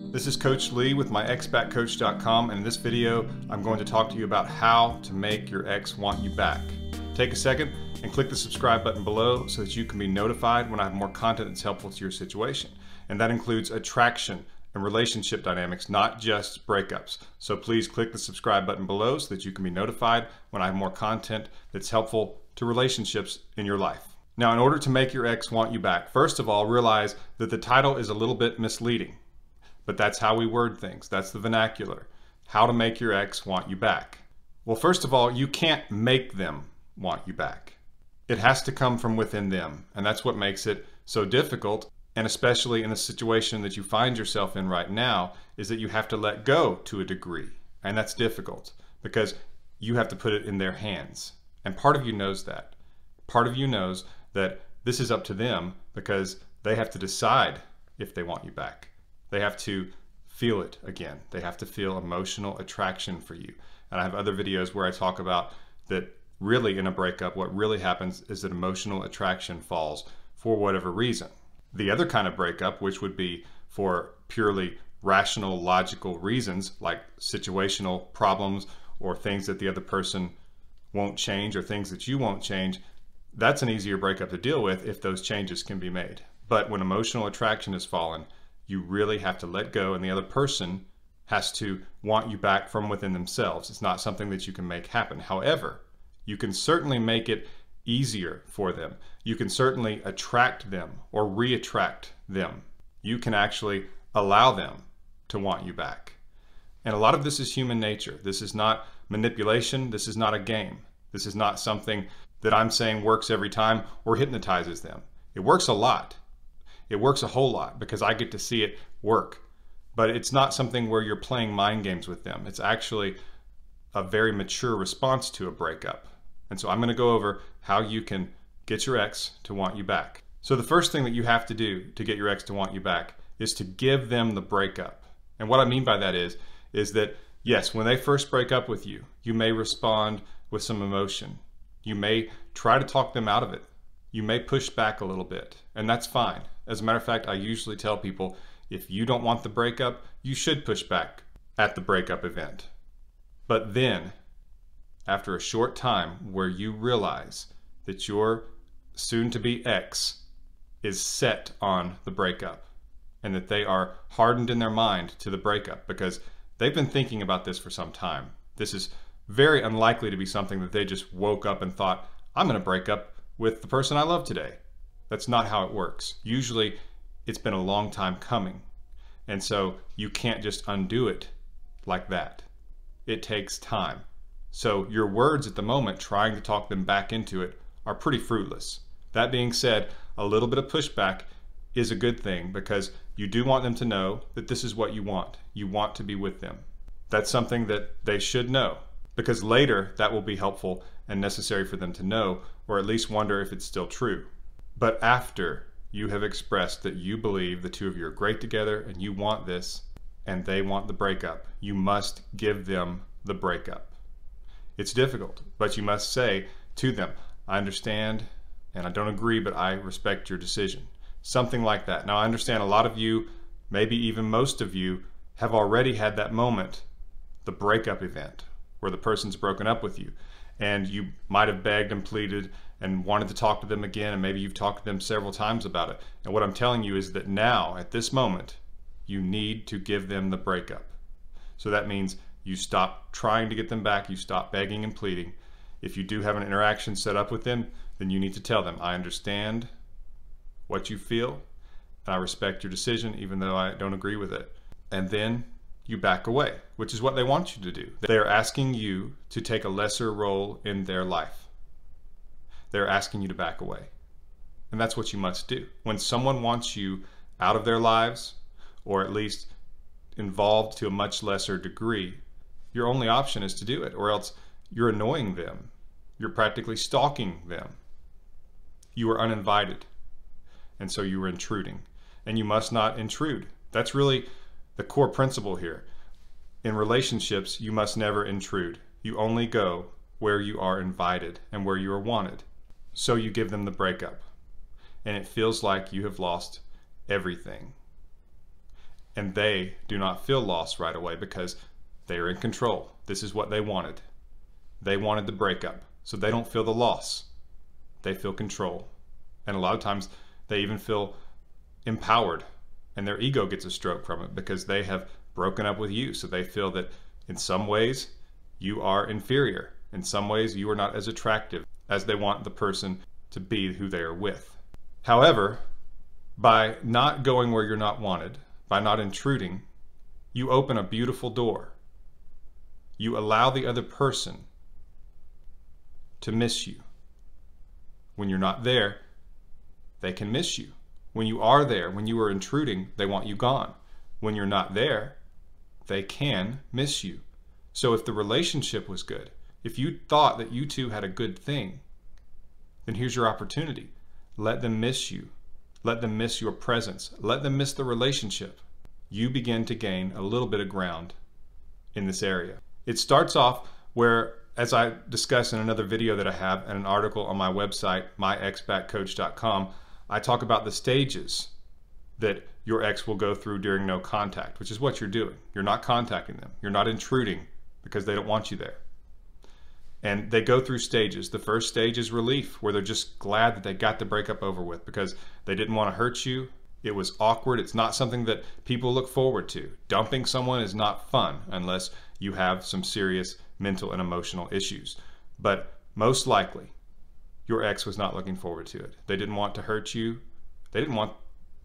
This is Coach Lee with myexpatcoach.com, and in this video I'm going to talk to you about how to make your ex want you back. Take a second and click the subscribe button below so that you can be notified when I have more content that's helpful to your situation. And that includes attraction and relationship dynamics, not just breakups. So please click the subscribe button below so that you can be notified when I have more content that's helpful to relationships in your life. Now, in order to make your ex want you back, first of all, realize that the title is a little bit misleading. But that's how we word things. That's the vernacular. How to make your ex want you back. Well, first of all, you can't make them want you back. It has to come from within them. And that's what makes it so difficult. And especially in the situation that you find yourself in right now, is that you have to let go to a degree. And that's difficult because you have to put it in their hands. And part of you knows that. Part of you knows that this is up to them because they have to decide if they want you back. They have to feel it again. They have to feel emotional attraction for you. And I have other videos where I talk about that really in a breakup, what really happens is that emotional attraction falls for whatever reason. The other kind of breakup, which would be for purely rational, logical reasons, like situational problems or things that the other person won't change or things that you won't change, that's an easier breakup to deal with if those changes can be made. But when emotional attraction has fallen, you really have to let go, and the other person has to want you back from within themselves. It's not something that you can make happen. However, you can certainly make it easier for them. You can certainly attract them or re-attract them. You can actually allow them to want you back. And a lot of this is human nature. This is not manipulation. This is not a game. This is not something that I'm saying works every time or hypnotizes them. It works a lot. It works a whole lot because I get to see it work. But it's not something where you're playing mind games with them. It's actually a very mature response to a breakup. And so I'm going to go over how you can get your ex to want you back. So the first thing that you have to do to get your ex to want you back is to give them the breakup. And what I mean by that is that, yes, when they first break up with you, you may respond with some emotion. You may try to talk them out of it. You may push back a little bit, and that's fine. As a matter of fact, I usually tell people, if you don't want the breakup, you should push back at the breakup event. But then, after a short time where you realize that your soon-to-be ex is set on the breakup and that they are hardened in their mind to the breakup because they've been thinking about this for some time. This is very unlikely to be something that they just woke up and thought, I'm going to break up with the person I love today. That's not how it works. Usually it's been a long time coming. And so you can't just undo it like that. It takes time. So your words at the moment trying to talk them back into it are pretty fruitless. That being said, a little bit of pushback is a good thing because you do want them to know that this is what you want. You want to be with them. That's something that they should know because later that will be helpful and necessary for them to know, or at least wonder if it's still true. But after you have expressed that you believe the two of you are great together and you want this and they want the breakup, you must give them the breakup. It's difficult, but you must say to them, I understand and I don't agree, but I respect your decision. Something like that. Now, I understand a lot of you, maybe even most of you, have already had that moment, the breakup event, where the person's broken up with you. And you might have begged and pleaded and wanted to talk to them again, and maybe you've talked to them several times about it. And what I'm telling you is that now, at this moment, you need to give them the breakup. So that means you stop trying to get them back, you stop begging and pleading. If you do have an interaction set up with them, then you need to tell them, I understand what you feel, and I respect your decision, even though I don't agree with it. And then you back away, which is what they want you to do. They are asking you to take a lesser role in their life. They're asking you to back away. And that's what you must do. When someone wants you out of their lives, or at least involved to a much lesser degree, your only option is to do it, or else you're annoying them. You're practically stalking them. You are uninvited, and so you are intruding. And you must not intrude. That's really the core principle here. In relationships, you must never intrude. You only go where you are invited and where you are wanted. So you give them the breakup. And it feels like you have lost everything. And they do not feel lost right away because they are in control. This is what they wanted. They wanted the breakup, so they don't feel the loss. They feel control. And a lot of times they even feel empowered, and their ego gets a stroke from it because they have broken up with you. So they feel that in some ways you are inferior. In some ways you are not as attractive as they want the person to be who they are with. However, by not going where you're not wanted, by not intruding, you open a beautiful door. You allow the other person to miss you. When you're not there, they can miss you. When you are there, when you are intruding, they want you gone. When you're not there, they can miss you. So if the relationship was good, if you thought that you two had a good thing, then here's your opportunity. Let them miss you. Let them miss your presence. Let them miss the relationship. You begin to gain a little bit of ground in this area. It starts off where, as I discussed in another video that I have and an article on my website, myexbackcoach.com, I talk about the stages that your ex will go through during no contact, which is what you're doing. You're not contacting them. You're not intruding because they don't want you there. And they go through stages. The first stage is relief, where they're just glad that they got the breakup over with because they didn't want to hurt you. It was awkward. It's not something that people look forward to. Dumping someone is not fun unless you have some serious mental and emotional issues. But most likely, your ex was not looking forward to it. They didn't want to hurt you. They didn't want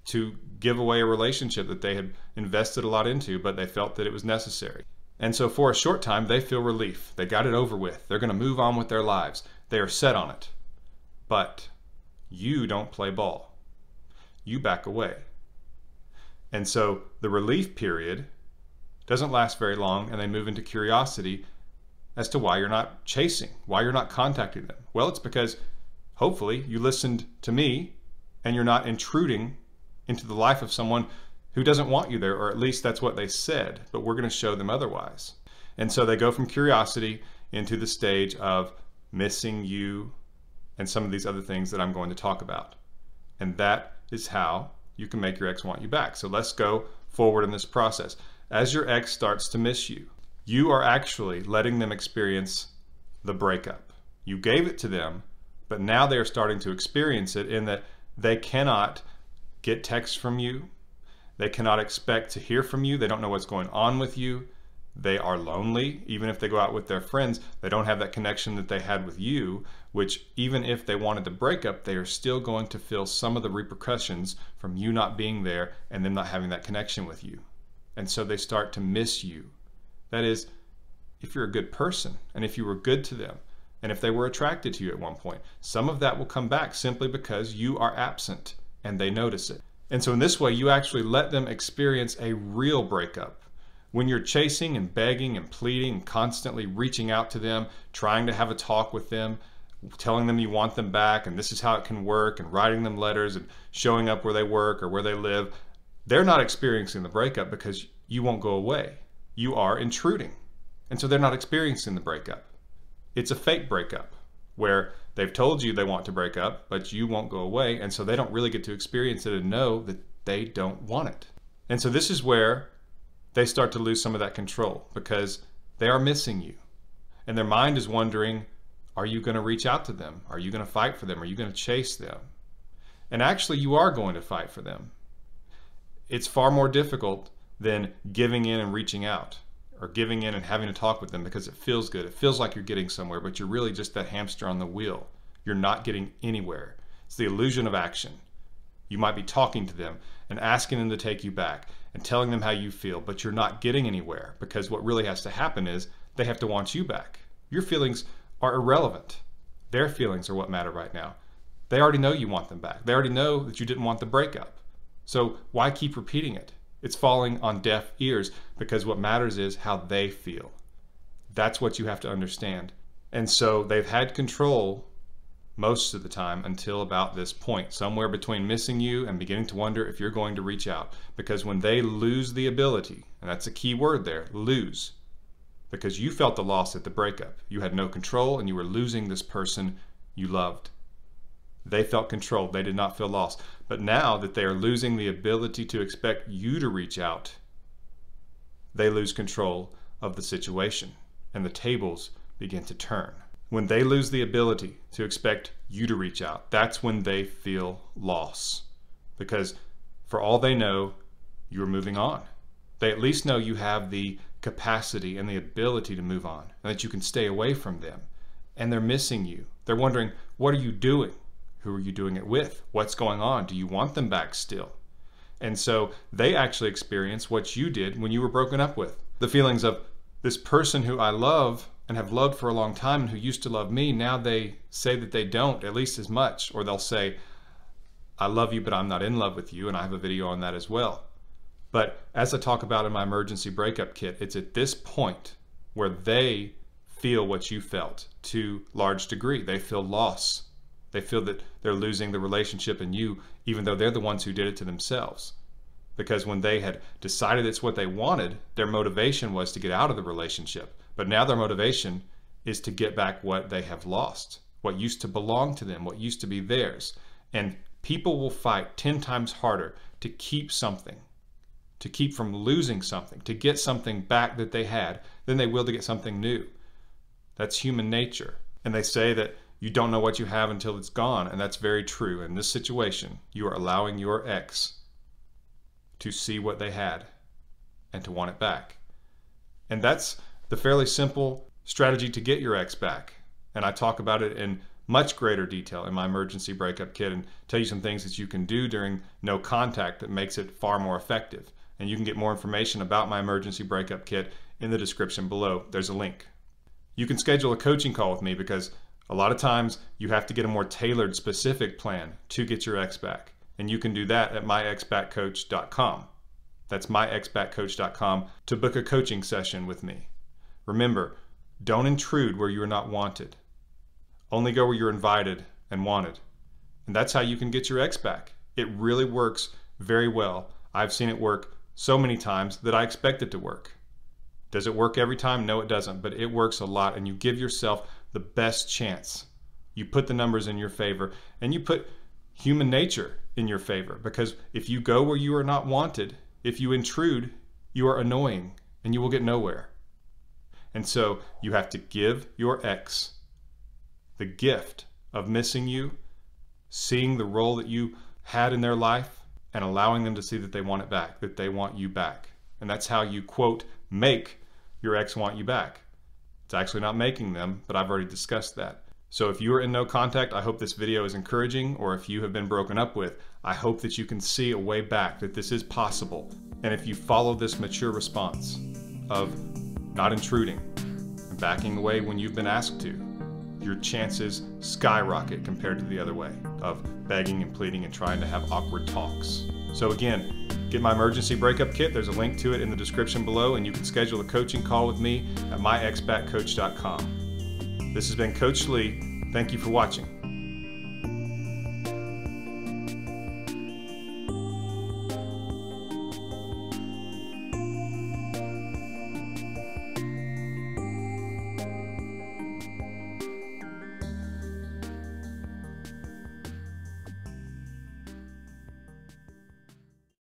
to give away a relationship that they had invested a lot into, but they felt that it was necessary. And so for a short time, they feel relief. They got it over with. They're going to move on with their lives. They are set on it. But you don't play ball. You back away. And so the relief period doesn't last very long, and they move into curiosity as to why you're not chasing, why you're not contacting them. Well, it's because hopefully you listened to me and you're not intruding into the life of someone who doesn't want you there, or at least that's what they said, but we're going to show them otherwise. And so they go from curiosity into the stage of missing you and some of these other things that I'm going to talk about. And that is how you can make your ex want you back. So let's go forward in this process. As your ex starts to miss you, you are actually letting them experience the breakup. You gave it to them, but now they are starting to experience it in that they cannot get texts from you. They cannot expect to hear from you. They don't know what's going on with you. They are lonely. Even if they go out with their friends, they don't have that connection that they had with you, which even if they wanted to break up, they are still going to feel some of the repercussions from you not being there and them not having that connection with you. And so they start to miss you. That is, if you're a good person and if you were good to them and if they were attracted to you at one point, some of that will come back simply because you are absent and they notice it. And so in this way, you actually let them experience a real breakup. When you're chasing and begging and pleading and constantly reaching out to them, trying to have a talk with them, telling them you want them back and this is how it can work, and writing them letters and showing up where they work or where they live, they're not experiencing the breakup because you won't go away. You are intruding. And so they're not experiencing the breakup. It's a fake breakup where they've told you they want to break up, but you won't go away. And so they don't really get to experience it and know that they don't want it. And so this is where they start to lose some of that control because they are missing you. And their mind is wondering, are you going to reach out to them? Are you going to fight for them? Are you going to chase them? And actually, you are going to fight for them. It's far more difficult than giving in and reaching out, or giving in and having to talk with them because it feels good. It feels like you're getting somewhere, but you're really just that hamster on the wheel. You're not getting anywhere. It's the illusion of action. You might be talking to them and asking them to take you back and telling them how you feel, but you're not getting anywhere because what really has to happen is they have to want you back. Your feelings are irrelevant. Their feelings are what matter right now. They already know you want them back. They already know that you didn't want the breakup. So why keep repeating it? It's falling on deaf ears because what matters is how they feel. That's what you have to understand. And so they've had control most of the time until about this point, somewhere between missing you and beginning to wonder if you're going to reach out. Because when they lose the ability, and that's a key word there, lose, because you felt the loss at the breakup. You had no control and you were losing this person you loved. They felt controlled. They did not feel lost. But now that they are losing the ability to expect you to reach out they lose control of the situation and the tables begin to turn. When they lose the ability to expect you to reach out, that's when they feel loss. Because for all they know, you're moving on. They at least know you have the capacity and the ability to move on, and that you can stay away from them. And they're missing you. They're wondering, what are you doing? Who are you doing it with? What's going on? Do you want them back still? And so they actually experience what you did when you were broken up with. The feelings of this person who I love and have loved for a long time and who used to love me, now they say that they don't, at least as much. Or they'll say, I love you, but I'm not in love with you. And I have a video on that as well. But as I talk about in my emergency breakup kit, it's at this point where they feel what you felt to a large degree. They feel loss. They feel that they're losing the relationship in you, even though they're the ones who did it to themselves. Because when they had decided it's what they wanted, their motivation was to get out of the relationship. But now their motivation is to get back what they have lost, what used to belong to them, what used to be theirs. And people will fight 10 times harder to keep something, to keep from losing something, to get something back that they had, than they will to get something new. That's human nature. And they say that you don't know what you have until it's gone, and that's very true. In this situation, you are allowing your ex to see what they had and to want it back. And that's the fairly simple strategy to get your ex back. And I talk about it in much greater detail in my emergency breakup kit and tell you some things that you can do during no contact that makes it far more effective. And you can get more information about my emergency breakup kit in the description below. There's a link. You can schedule a coaching call with me because a lot of times you have to get a more tailored, specific plan to get your ex back. And you can do that at myexbackcoach.com. That's myexbackcoach.com to book a coaching session with me. Remember, don't intrude where you are not wanted. Only go where you're invited and wanted. And that's how you can get your ex back. It really works very well. I've seen it work so many times that I expect it to work. Does it work every time? No, it doesn't, but it works a lot, and you give yourself the best chance. You put the numbers in your favor, and you put human nature in your favor, because if you go where you are not wanted, if you intrude, you are annoying and you will get nowhere. And so you have to give your ex the gift of missing you, seeing the role that you had in their life, and allowing them to see that they want it back, that they want you back. And that's how you, quote, make your ex want you back. It's actually not making them, but I've already discussed that. So if you are in no contact, I hope this video is encouraging, or if you have been broken up with, I hope that you can see a way back, that this is possible. And if you follow this mature response of not intruding and backing away when you've been asked to, your chances skyrocket compared to the other way of begging and pleading and trying to have awkward talks. So again, get my emergency breakup kit. There's a link to it in the description below, and you can schedule a coaching call with me at myexbackcoach.com. This has been Coach Lee. Thank you for watching.